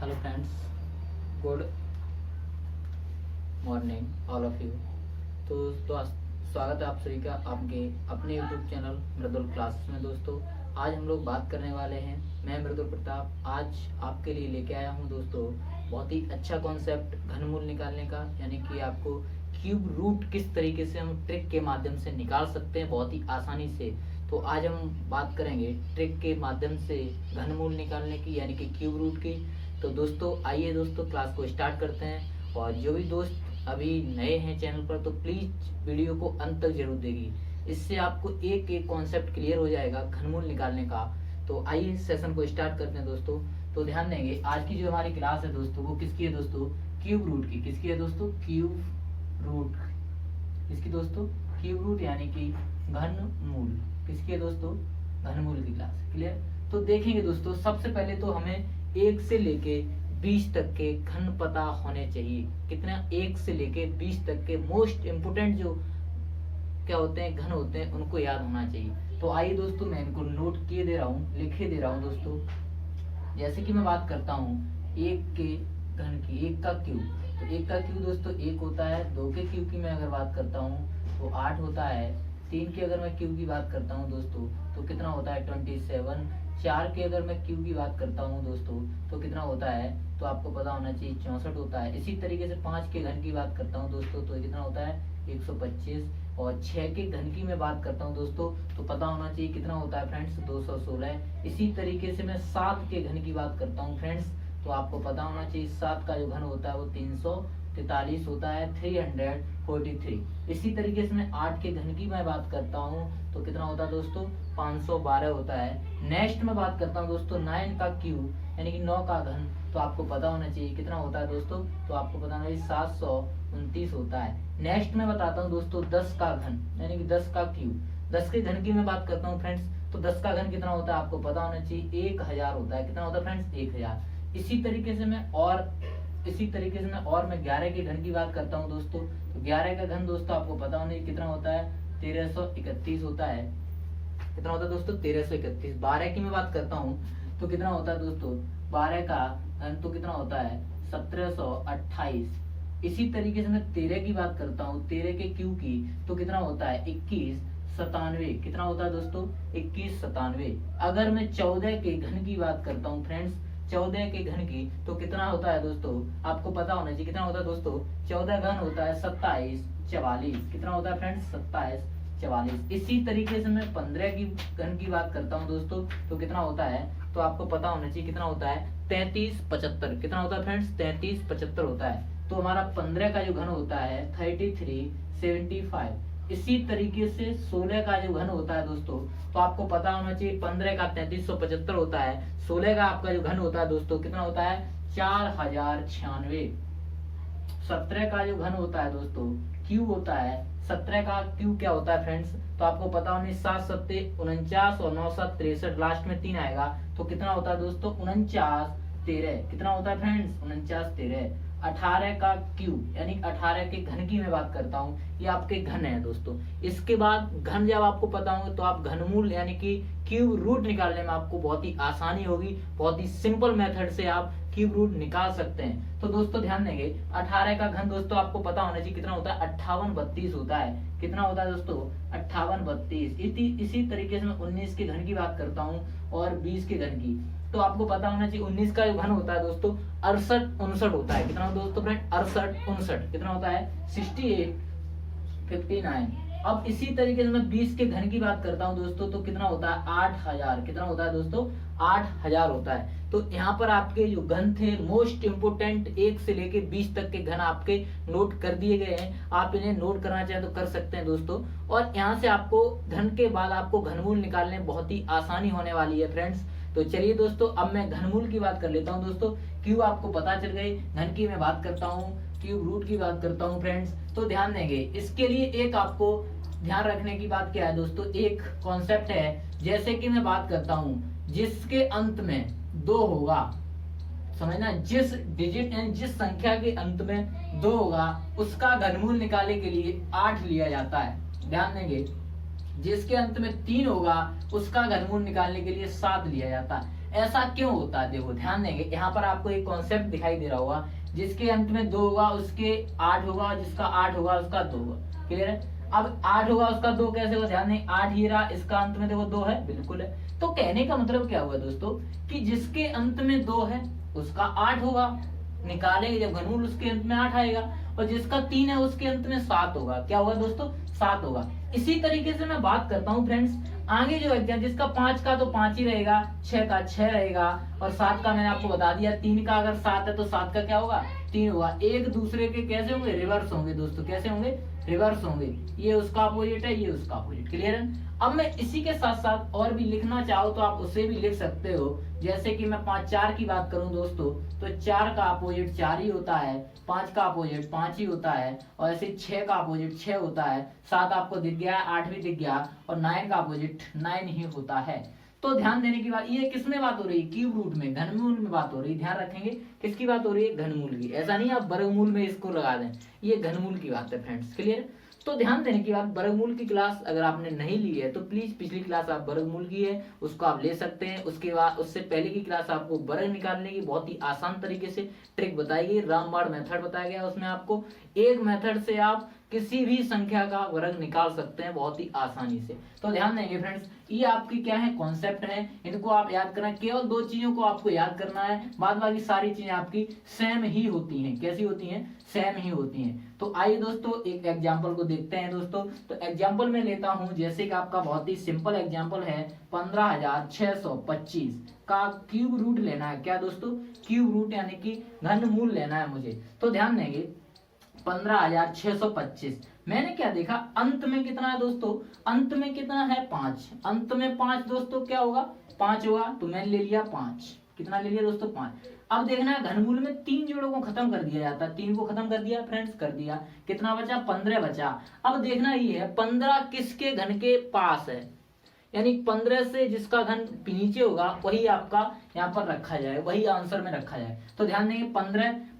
Hello friends, good morning all of you. तो स्वागत है आप सभी का आपके अपने यूट्यूब चैनल मृदुल क्लासेस में। दोस्तों, आज हम लोग बात करने वाले हैं, मैं मृदुल प्रताप आज आपके लिए लेके आया हूं दोस्तों बहुत ही अच्छा कॉन्सेप्ट घनमूल निकालने का, यानी कि आपको क्यूब रूट किस तरीके से हम ट्रिक के माध्यम से निकाल सकते हैं बहुत ही आसानी से। तो आज हम बात करेंगे ट्रिक के माध्यम से घनमूल निकालने की, यानी कि क्यूब रूट की। तो दोस्तों आइए दोस्तों क्लास को स्टार्ट करते हैं, और जो भी दोस्त अभी नए हैं चैनल पर तो प्लीज वीडियो को अंत तक जरूर देखिए, इससे आपको एक एक कॉन्सेप्ट क्लियर हो जाएगा घनमूल निकालने का। तो आइए सेशन को स्टार्ट करते हैं दोस्तों। तो ध्यान देंगे, आज की जो हमारी क्लास है दोस्तों वो किसकी है दोस्तों? क्यूब रूट की। किसकी है दोस्तों? Cube root. किसकी दोस्तों? क्यूब रूट यानी कि घनमूल। किसकी है दोस्तों? घनमूल की क्लास। क्लियर? तो देखेंगे दोस्तों, सबसे पहले तो हमें 1 से लेके 20 तक के घन पता होने चाहिए। कितना? 1 से लेके 20 तक के मोस्ट इम्पोर्टेंट जो क्या होते हैं, घन होते हैं, उनको याद होना चाहिए। तो आइए दोस्तों, मैं इनको नोट किए दे रहा हूँ, लिखे दे रहा हूँ दोस्तों। जैसे कि मैं बात करता हूँ 1 के घन की, 1 का क्यूब। तो 1 का क्यूब दोस्तों 1 होता है। 2 के क्यूब की मैं अगर बात करता हूँ तो 8 होता है। 3 की अगर मैं क्यूब की बात करता हूँ दोस्तों तो कितना होता है? 27। 4 के अगर मैं क्यूब की बात करता हूँ दोस्तों तो कितना होता है? तो आपको पता होना चाहिए 64 होता है। इसी तरीके से 5 के घन की बात करता हूँ दोस्तों तो कितना होता है? 125। और 6 के घन की मैं बात करता हूँ दोस्तों तो पता होना चाहिए कितना होता है फ्रेंड्स? 216। इसी तरीके से मैं 7 के घन की बात करता हूँ फ्रेंड्स, तो आपको पता होना चाहिए 7 का जो घन होता है वो 343 होता है, 343। इसी तरीके से मैं 8 के घन की मैं बात करता हूँ तो कितना होता है दोस्तों? 512 होता है। नेक्स्ट में बात करता हूँ दोस्तों 9 का क्यूब यानी कि 9 का घन, तो आपको पता होना चाहिए कितना होता है दोस्तों? तो आपको पता होना चाहिए 729 होता है। नेक्स्ट में बताता हूँ दोस्तों 10 का घन यानी कि 10 का क्यूब। 10 के घन की मैं बात करता हूँ फ्रेंड्स, तो 10 का घन कितना होता है? आपको पता होना चाहिए 1000 होता है। कितना होता है फ्रेंड्स? 1000। इसी तरीके से मैं 11 के घन की बात करता हूँ दोस्तों, तो 11 का घन दोस्तों आपको पता होना चाहिए कितना होता है? 1331 होता है। कितना होता है दोस्तों? 1331। 12 की मैं बात करता हूँ तो कितना होता है दोस्तों? 12 का घन तो कितना होता है? 1728। इसी तरीके से मैं 13 की बात करता हूँ, 13 के क्यूब की, तो कितना होता है? 2197। कितना होता है दोस्तों? 2197। अगर मैं 14 के घन की बात करता हूँ फ्रेंड्स, 14 के घन की, तो कितना होता है दोस्तों? आपको पता होना चाहिए कितना होता है दोस्तों? 14 घन होता है 2744। कितना होता है फ्रेंड्स? 2744। इसी तरीके से मैं 15 की घन की बात करता हूँ दोस्तों, तो कितना होता है? तो आपको पता होना चाहिए कितना होता है? 3375। कितना होता है फ्रेंड्स? 3375 होता है। तो हमारा 15 का जो घन होता है 3375। इसी तरीके से 16 का जो घन होता है दोस्तों, तो आपको पता होना चाहिए 15 का 3375 होता है। 16 का आपका जो घन होता है दोस्तों कितना होता है? 4096। 17 का जो घन होता है दोस्तों क्यूब होता है। 17 का क्यूब क्या होता है फ्रेंड्स? तो आपको पता होना 7 सत्ते 49 और 9 7 63, लास्ट में 3 आएगा तो कितना होता है दोस्तों? 49 13। कितना होता है फ्रेंड्स? 49 13। 18 का क्यूब यानी 18 के घन की मैं बात करता हूँ, ये आपके घन है दोस्तों। इसके बाद घन जब आपको पता होगा तो आप घनमूल यानी कि क्यूब रूट निकालने में आपको बहुत ही आसानी होगी। बहुत ही सिंपल मेथड से आप क्यूब रूट निकाल सकते हैं। तो दोस्तों ध्यान देंगे, 18 का घन दोस्तों आपको पता होना चाहिए कितना होता है? 5832 होता है। कितना होता है दोस्तों? 5832। इसी तरीके से मैं 19 के घन की बात करता हूँ और 20 के घन की, तो आपको पता होना चाहिए 19 का जो घन होता है दोस्तों 68 होता है। कितना दोस्तों फ्रेंड? 68 कितना होता है? 6859। अब इसी तरीके से मैं 20 के घन की बात करता हूँ दोस्तों, तो कितना होता है? 8000। कितना होता है दोस्तों? 8000 होता है। तो यहाँ पर आपके जो घन थे मोस्ट इंपोर्टेंट 1 से लेके 20 तक के घन आपके नोट कर दिए गए हैं। आप इन्हें नोट करना चाहें तो कर सकते हैं दोस्तों। और यहाँ से आपको घन के बाद आपको घनमूल निकालने में बहुत ही आसानी होने वाली है फ्रेंड्स। तो चलिए दोस्तों, अब मैं घनमूल की बात कर लेता हूँ दोस्तों। क्यूब आपको पता चल गई, घन की मैं बात करता हूँ, क्यूब रूट की बात करता हूँ फ्रेंड्स। तो ध्यान देंगे, इसके लिए एक आपको ध्यान रखने की बात क्या है दोस्तों? एक कॉन्सेप्ट है, जैसे कि मैं बात करता हूँ जिसके अंत में 2 होगा, समझना, जिस डिजिट यानी जिस संख्या के अंत में 2 होगा उसका घनमूल निकालने के लिए 8 लिया जाता है। ध्यान देंगे, जिसके अंत में 3 होगा उसका घनमूल निकालने के लिए 7 लिया जाता है। ऐसा क्यों होता है? देखो ध्यान देंगे, यहाँ पर आपको एक कॉन्सेप्ट दिखाई दे रहा होगा, जिसके अंत में 2 होगा उसके 8 होगा, जिसका 8 होगा उसका 2 होगा। क्लियर है? अब 8 होगा उसका 2 कैसे होगा? ध्यान दें, 8 ही रहा, इसका अंत में देखो 2 है, बिल्कुल है। तो कहने का मतलब क्या हुआ दोस्तों कि जिसके अंत में 2 है उसका 8 होगा, निकालेंगे जब घनमूल उसके अंत में 8 आएगा, और जिसका 3 है उसके अंत में 7 होगा। क्या होगा दोस्तों? 7 होगा। इसी तरीके से मैं बात करता हूँ फ्रेंड्स, आगे जो एग्जाम जिसका 5 का तो 5 ही रहेगा, 6 का 6 रहेगा, और 7 का मैंने आपको बता दिया, 3 का अगर 7 है तो 7 का क्या होगा? 3 होगा। एक दूसरे के कैसे होंगे? रिवर्स होंगे दोस्तों। कैसे होंगे? रिवर्स होंगे। ये उसका अपोजिट है, ये उसका अपोजिट। क्लियर है? अब मैं इसी के साथ साथ और भी लिखना चाहो तो आप उसे भी लिख सकते हो। जैसे कि मैं 5 4 की बात करूं दोस्तों, तो 4 का अपोजिट 4 ही होता है, 5 का अपोजिट 5 ही होता है, और ऐसे 6 का अपोजिट 6 होता है, 7 आपको दिख गया, 8 भी दिख गया, और 9 का अपोजिट 9 ही होता है। तो ध्यान देने की बात, ये किस में बात हो रही है? क्यूब रूट में, घनमूल में बात हो रही है। ध्यान रखेंगे किसकी बात हो रही है? घनमूल की। ऐसा नहीं आप वर्गमूल में इसको लगा दें, ये घनमूल की बात है फ्रेंड्स। क्लियर? तो ध्यान देने की बात, वर्गमूल की क्लास अगर आपने नहीं ली है तो प्लीज पिछली क्लास आप वर्गमूल की है उसको आप ले सकते हैं। उसके बाद उससे पहले की क्लास आपको वर्ग निकालने की बहुत ही आसान तरीके से ट्रिक बताई गई, रामबाण मेथड बताया गया। उसमें आपको एक मेथड से आप किसी भी संख्या का वर्ग निकाल सकते हैं बहुत ही आसानी से। तो ध्यान देंगे फ्रेंड्स, ये आपकी क्या है? कॉन्सेप्ट है, इनको आप याद करना। केवल 2 चीजों को आपको याद करना है, बाद बाकी सारी चीजें आपकी सेम ही होती हैं। कैसी होती हैं? सेम ही होती हैं। तो आइए दोस्तों एक एग्जांपल को देखते हैं दोस्तों। तो एग्जांपल में लेता हूं, जैसे कि आपका बहुत ही सिंपल एग्जांपल है, 15,625 का क्यूब रूट लेना है। क्या दोस्तों? क्यूब रूट यानी कि घनमूल लेना है मुझे। तो ध्यान देंगे 15,625, मैंने क्या देखा? अंत में कितना है दोस्तों? अंत में कितना है? 5। अंत में 5 दोस्तों क्या होगा? 5 होगा। तो मैंने ले लिया 5। कितना ले लिया दोस्तों? 5। अब देखना है घनमूल में 3 जोड़ों को खत्म कर दिया जाता है। 3 को खत्म कर दिया फ्रेंड्स, कर दिया। कितना बचा? 15 बचा। अब देखना ये है 15 किसके घन के पास है, यानी 15 से जिसका घन नीचे होगा वही आपका यहाँ पर रखा जाए, वही आंसर में रखा जाए। तो ध्यान देंगे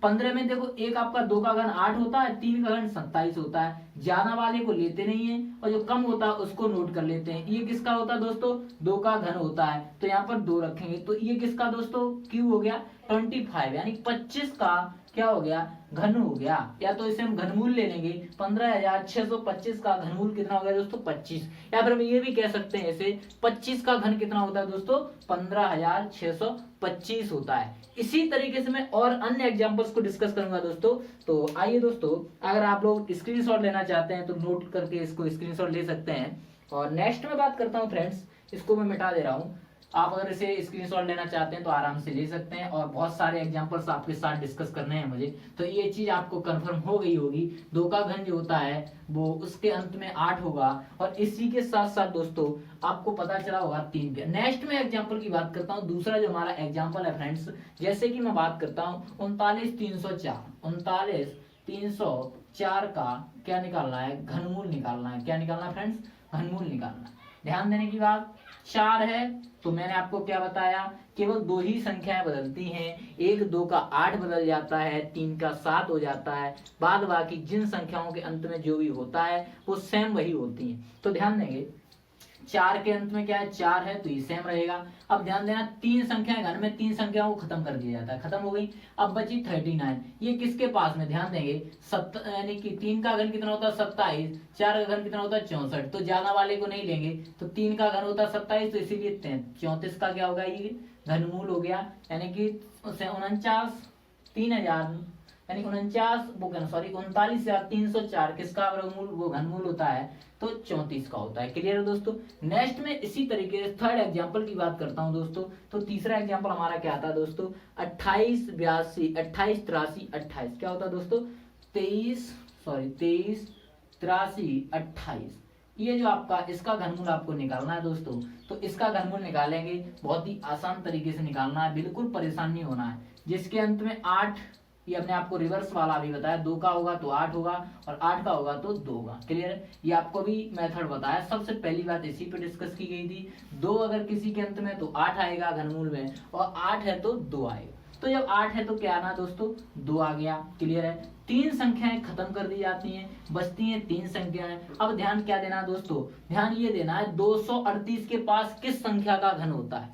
15 में देखो, एक आपका 2 का घन 8 होता है, 3 का घन 27 होता है। ज्यादा वाले को लेते नहीं है और जो कम होता है उसको नोट कर लेते हैं। ये किसका होता है दोस्तों? 2 का घन होता है, तो यहाँ पर 2 रखेंगे। तो ये किसका दोस्तों? क्यू हो गया 25, यानी 25 का क्या हो गया? घन हो गया। या तो इसे हम घनमूल ले लेंगे, 15,625 का घनमूल कितना हो गया दोस्तों? 25। या फिर हम ये भी कह सकते हैं इसे 25 का घन कितना होता है दोस्तों? 15,625 होता है। इसी तरीके से मैं और अन्य एग्जांपल्स को डिस्कस करूंगा दोस्तों। तो आइए दोस्तों, अगर आप लोग स्क्रीनशॉट लेना चाहते हैं तो नोट करके इसको स्क्रीनशॉट ले सकते हैं। और नेक्स्ट में बात करता हूं फ्रेंड्स, इसको मैं मिटा दे रहा हूं। आप अगर इसे स्क्रीनशॉट लेना चाहते हैं तो आराम से ले सकते हैं, और बहुत सारे एग्जांपल्स आपके साथ डिस्कस करने हैं मुझे। तो ये चीज आपको कंफर्म हो गई होगी, 2 का घन जो होता है वो उसके अंत में 8 होगा। और इसी के साथ साथ दोस्तों आपको पता चला होगा 3 के। नेक्स्ट में एग्जांपल की बात करता हूँ, दूसरा जो हमारा एग्जांपल है फ्रेंड्स, जैसे कि मैं बात करता हूँ 39,304। 39,304 का क्या निकालना है? घनमूल निकालना है। क्या निकालना है फ्रेंड्स? घनमूल निकालना है। ध्यान देने की बात, 4 है तो मैंने आपको क्या बताया? केवल 2 ही संख्याएं बदलती हैं, एक 2 का 8 बदल जाता है, 3 का 7 हो जाता है। बाद बाकी जिन संख्याओं के अंत में जो भी होता है वो सेम वही होती हैं। तो ध्यान देंगे 4 के अंत में क्या है? 4 है तो ये सेम रहेगा। अब ध्यान देना 3 संख्याएं घन में 3 संख्याओं को खत्म कर दिया जाता है, खत्म हो गई। अब बची 39, ये किसके पास में? ध्यान देंगे यानी कि 3 का घन कितना होता है? 27। 4 का घन कितना होता है? 64। तो ज्यादा वाले को नहीं लेंगे, तो 3 का घन होता है 27, तो इसीलिए 34 का क्या होगा? ये घनमूल हो गया, यानी कि 49 3000 यानी 39,304 किसका वर्गमूल? वो घनमूल होता है, तो 34 का होता है। क्लियर है दोस्तों? नेक्स्ट में इसी तरीके से थर्ड एग्जांपल की बात करता हूं दोस्तों। तो तीसरा एग्जांपल हमारा क्या आता है दोस्तों? 28 83 28। क्या होता है दोस्तों? 23 83 28। ये जो आपका इसका घनमूल आपको निकालना है दोस्तों। तो इसका घनमूल निकालेंगे, बहुत ही आसान तरीके से निकालना है, बिल्कुल परेशान नहीं होना है। जिसके अंत में 8, ये अपने आपको रिवर्स वाला अभी बताया, 2 का होगा तो 8 होगा, और 8 का होगा तो 2 होगा। क्लियर है? ये आपको भी मेथड बताया, सबसे पहली बात इसी पे डिस्कस की गई थी। 2 अगर किसी के अंत में तो 8 आएगा घनमूल में, और 8 है तो 2 आएगा। तो जब 8 है तो क्या आना दोस्तों? 2 आ गया। क्लियर है? 3 संख्याएं खत्म कर दी जाती हैं, बचती हैं 3 संख्याएं। अब ध्यान क्या देना दोस्तों? ध्यान ये देना है 238 के पास किस संख्या का घन होता है?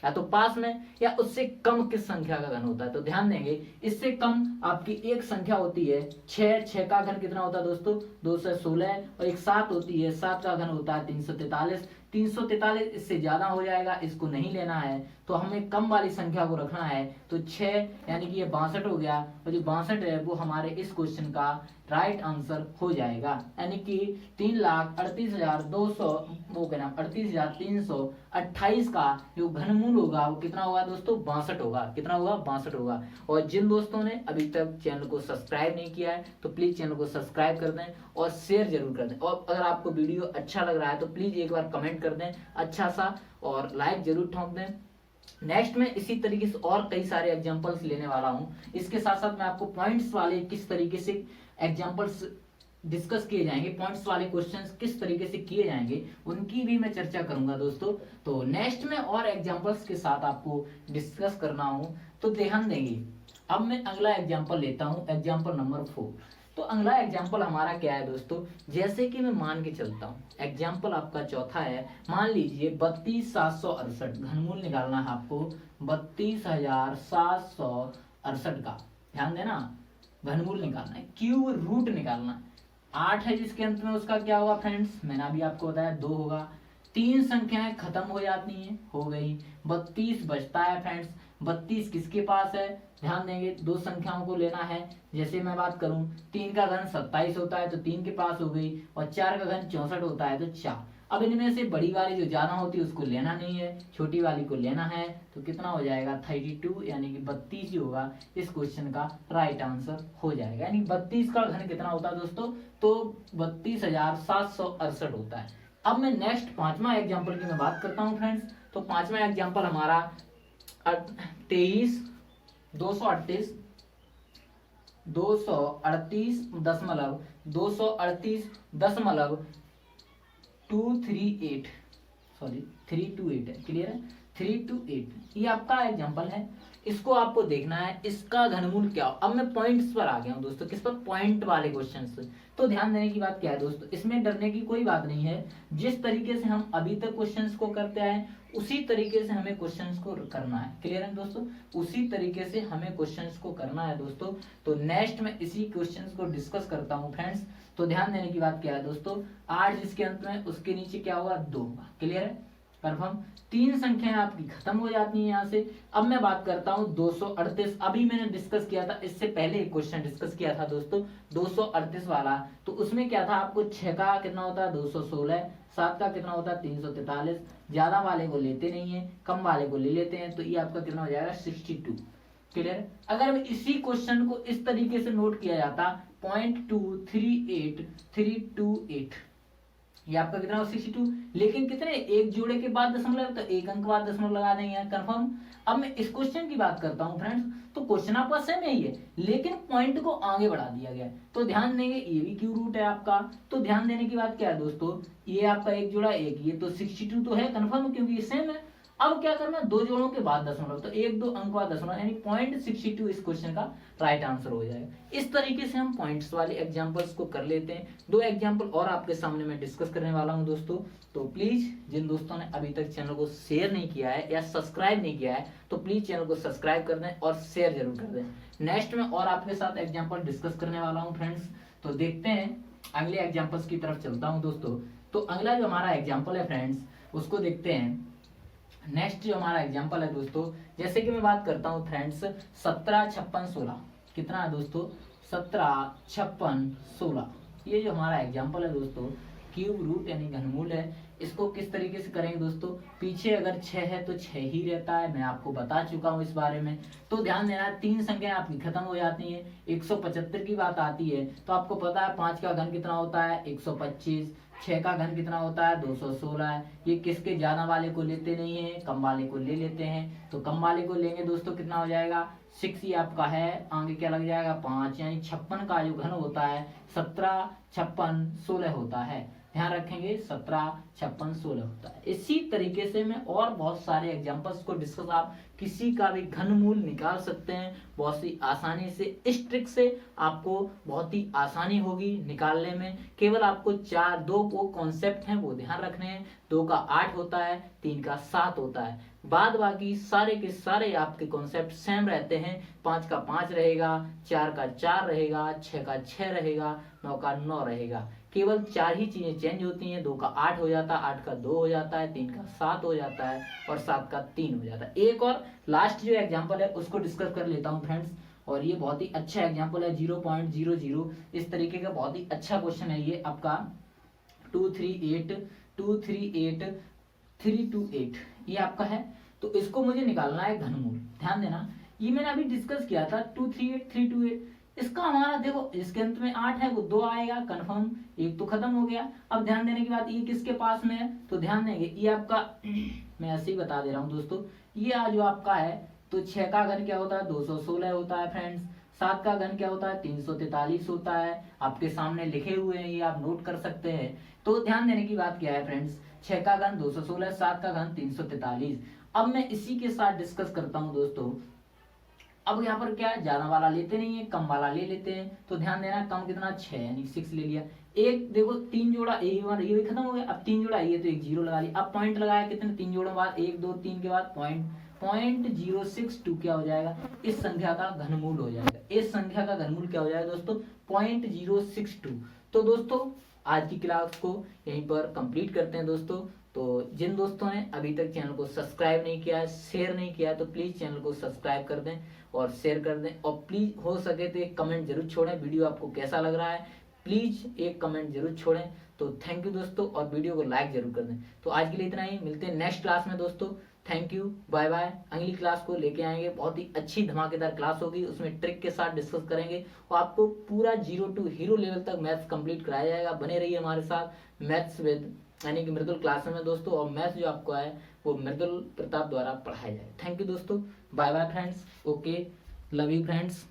या तो पास में या उससे कम किस संख्या का घन होता है। तो ध्यान देंगे, इससे कम आपकी एक संख्या होती है 6, 6 का घन कितना होता है दोस्तों 216, और एक 7 होती है, 7 का घन होता है 343। 343 इससे ज्यादा हो जाएगा, इसको नहीं लेना है, तो हमें कम वाली संख्या को रखना है। तो 6 यानी कि ये 62 हो गया, और जो 62 है वो हमारे इस क्वेश्चन का राइट आंसर हो जाएगा। यानी कि 3,38,200 वो क्या नाम 38,328 का जो घनमूल होगा वो कितना होगा दोस्तों 62 होगा। कितना होगा 62 होगा। और जिन दोस्तों ने अभी तक चैनल को सब्सक्राइब नहीं किया है तो प्लीज चैनल को सब्सक्राइब कर दें और शेयर जरूर कर दें। और अगर आपको वीडियो अच्छा लग रहा है तो प्लीज एक बार कमेंट कर दें अच्छा सा, और लाइक जरूर ठोक दें। नेक्स्ट में इसी तरीके से और कई सारे एग्जांपल्स लेने वाला हूं। इसके साथ साथ मैं आपको पॉइंट्स वाले किस तरीके से एग्जांपल्स डिस्कस किए जाएंगे, पॉइंट्स वाले क्वेश्चंस किस तरीके से किए जाएंगे, उनकी भी मैं चर्चा करूंगा दोस्तों। तो नेक्स्ट में और एग्जांपल्स के साथ आपको डिस्कस करना हो तो ध्यान देंगे। अब मैं अगला एग्जांपल लेता हूं, एग्जांपल नंबर 4। तो अगला एग्जाम्पल हमारा क्या है दोस्तों, जैसे कि मैं मान के चलता हूँ, एग्जाम्पल आपका चौथा है। मान लीजिए 32,768 घनमूल निकालना है आपको, 32,768 का। ध्यान देना, घनमूल निकालना है, क्यूब रूट निकालना है। 8 है जिसके अंत में उसका क्या होगा फ्रेंड्स, मैंने अभी आपको बताया 2 होगा। 3 संख्याएं खत्म हो जाती हैं, हो गई, 32 बचता है फ्रेंड्स। 32 किसके पास है, ध्यान देंगे 2 संख्याओं को लेना है। जैसे मैं बात करूं 3 का घन 27 होता है तो 3 के पास हो गई, और 4 का घन 64 होता है तो 4। अब इनमें से बड़ी वाली जो ज्यादा होती है उसको लेना नहीं है, छोटी वाली को लेना है। तो कितना हो जाएगा 32, यानी कि 32 ही होगा इस क्वेश्चन का राइट आंसर हो जाएगा। यानी 32 का घन कितना होता है दोस्तों, तो 32,768 होता है। अब मैं नेक्स्ट 5वां एग्जाम्पल की मैं बात करता हूँ फ्रेंड्स। तो 5वां एग्जाम्पल हमारा 238 238.238 सॉरी 328 है, क्लियर है 328 ये आपका एग्जांपल है। इसको आपको देखना है इसका घनमूल क्या हो। अब मैं पॉइंट्स पर आ गया हूं दोस्तों, किस पर, पॉइंट वाले क्वेश्चंस। तो ध्यान देने की बात क्या है दोस्तों, इसमें डरने की कोई बात नहीं है। जिस तरीके से हम अभी तक क्वेश्चंस को करते आए उसी तरीके से हमें क्वेश्चंस को करना है, क्लियर है दोस्तों, उसी तरीके से हमें क्वेश्चंस को करना है दोस्तों। तो नेक्स्ट में इसी क्वेश्चंस को डिस्कस करता हूं फ्रेंड्स। तो ध्यान देने की बात क्या है दोस्तों, 8 जिसके अंत में उसके नीचे क्या होगा 2 होगा, क्लियर है कंफर्म। 3 संख्याएं आपकी खत्म हो जाती हैं यहाँ से। अब मैं बात करता हूँ 238, अभी मैंने डिस्कस किया था, इससे पहले एक क्वेश्चन डिस्कस किया था दोस्तों 238 वाला। तो उसमें क्या था, आपको 6 का कितना होता है 216, 7 का कितना होता है 343। ज्यादा वाले को लेते नहीं है, कम वाले को ले लेते हैं, तो ये आपका कितना हो जाएगा 62, क्लियर। अगर मैं इसी क्वेश्चन को इस तरीके से नोट किया जाता 0.238328, ये आपका कितना 62, लेकिन कितने एक जोड़े के बाद दशमलव, तो एक अंक बाद दशमलव लगा देंगे कंफर्म। अब मैं इस क्वेश्चन की बात करता हूं फ्रेंड्स, तो क्वेश्चन आपका सेम ही है लेकिन पॉइंट को आगे बढ़ा दिया गया है। तो ध्यान देंगे ये भी क्यू रूट है आपका। तो ध्यान देने की बात क्या है दोस्तों, ये आपका एक जोड़ा एक, ये तो 62 तो है कंफर्म क्योंकि ये सेम है। अब क्या करना, 2 जोड़ों के बाद दशमलव, तो 1-2 अंक बाद दशमलव, यानी 0.62 इस क्वेश्चन का राइट आंसर हो जाएगा। इस तरीके से हम पॉइंट्स वाले एग्जांपल्स को कर लेते हैं। 2 एग्जांपल और आपके सामने मैं डिस्कस करने वाला हूं दोस्तों। तो प्लीज जिन दोस्तों ने अभी तक चैनल को शेयर नहीं किया है या सब्सक्राइब नहीं किया है तो प्लीज चैनल को सब्सक्राइब कर दें और शेयर जरूर कर दें। नेक्स्ट में और आपके साथ एग्जाम्पल डिस्कस करने वाला हूँ फ्रेंड्स। तो देखते हैं अगले एग्जाम्पल्स की तरफ चलता हूँ दोस्तों। तो अगला जो हमारा एग्जाम्पल है फ्रेंड्स उसको देखते हैं। नेक्स्ट जो हमारा एग्जांपल है दोस्तों, जैसे कि मैं बात करता हूं फ्रेंड्स 17, 56, 16, कितना है दोस्तों 17, 56, 16, ये जो हमारा एग्जांपल है दोस्तों क्यूब रूट यानी घनमूल है। इसको किस तरीके से करेंगे दोस्तों, पीछे अगर 6 है तो 6 ही रहता है, मैं आपको बता चुका हूं इस बारे में। तो ध्यान देना 3 संख्याएं आपकी खत्म हो जाती हैं। 175 की बात आती है तो आपको पता है 5 का घन कितना होता है 125, 6 का घन कितना होता है 216 है। ये किसके ज्यादा वाले को लेते नहीं है, कम वाले को ले लेते हैं। तो कम वाले को लेंगे दोस्तों कितना हो जाएगा 6 ही आपका है, आगे क्या लग जाएगा 5, यानी 56 का जो घन होता है 17, 56, 16 होता है। ध्यान रखेंगे 17, 56, 16 होता है। इसी तरीके से मैं और बहुत सारे एग्जांपल्स को डिस्कस, आप किसी का भी घनमूल निकाल सकते हैं बहुत सी आसानी से। इस ट्रिक से आपको बहुत ही आसानी होगी निकालने में। केवल आपको दो वो कॉन्सेप्ट हैं वो ध्यान रखने हैं। 2 का 8 होता है, 3 का 7 होता है, बाद बाकी सारे के सारे आपके कॉन्सेप्ट सेम रहते हैं। 5 का 5 रहेगा, 4 का 4 रहेगा, 6 का 6 रहेगा, 9 का 9 रहेगा। केवल 4 ही चीजें चेंज होती हैं। 2 का 8 हो जाता है, 8 का 2 हो जाता है, 3 का 7 हो जाता है और 7 का 3 हो जाता है। एक और लास्ट जो एग्जांपल है उसको डिस्कस कर लेता हूं फ्रेंड्स, और ये बहुत ही अच्छा एग्जांपल है 0.00। इस तरीके का बहुत ही अच्छा क्वेश्चन है ये आपका 238 ये आपका है। तो इसको मुझे निकालना है घनमूल। ध्यान देना, ये मैंने अभी डिस्कस किया था 238 इसका हमारा देखो, इसके अंत में 8 है, वो 2 आएगा कंफर्म, एक तो खत्म हो गया। अब ध्यान देने की बात, ये किसके पास में है तो ध्यान देंगे ये आपका मैं ऐसे ही बता दे रहा हूँ दोस्तों, ये जो आपका है तो 6 का घन क्या होता है 216 होता है फ्रेंड्स। 7 का घन क्या होता है 343 होता है। आपके सामने लिखे हुए हैं, ये आप नोट कर सकते हैं। तो ध्यान देने की बात क्या है फ्रेंड्स, 6 का घन 216, 7 का घन 343। अब मैं इसी के साथ डिस्कस करता हूं दोस्तों। अब यहाँ पर क्या ज्यादा वाला लेते नहीं है, कम वाला ले लेते हैं। तो ध्यान देना, कम कितना 6 यानी 6 ले लिया। एक देखो 3 जोड़ा ये भी खत्म हो गया। अब 3 जोड़ा ये तो एक 0 लगा लिया। अब पॉइंट लगाया कितने 3 जोड़ों बाद 1 2 3 के बाद .062 क्या हो जाएगा, इस संख्या का घनमूल हो जाएगा। इस संख्या का घनमूल क्या हो जाएगा दोस्तों 0.062। तो दोस्तों आज की क्लास को यहीं पर कंप्लीट करते हैं दोस्तों। तो जिन दोस्तों ने अभी तक चैनल को सब्सक्राइब नहीं किया है, शेयर नहीं किया है, तो प्लीज चैनल को सब्सक्राइब कर दें और शेयर कर दें। और प्लीज हो सके तो एक कमेंट जरूर छोड़ें, वीडियो आपको कैसा लग रहा है प्लीज एक कमेंट जरूर छोड़ें। तो थैंक यू दोस्तों, और वीडियो को लाइक जरूर कर दें। तो आज के लिए इतना ही, मिलते हैं नेक्स्ट क्लास में दोस्तों। Thank you, bye bye. अगली क्लास को लेके आएंगे, बहुत ही अच्छी धमाकेदार क्लास होगी, उसमें ट्रिक के साथ डिस्कस करेंगे और आपको पूरा 0 to हीरो लेवल तक मैथ्स कंप्लीट कराया जाएगा। बने रहिए हमारे साथ मैथ्स विद यानी कि मृदुल क्लास में दोस्तों। और मैथ्स जो आपको है वो मृदुल प्रताप द्वारा पढ़ाया जाए। थैंक यू दोस्तों, bye bye friends. Okay, love you friends.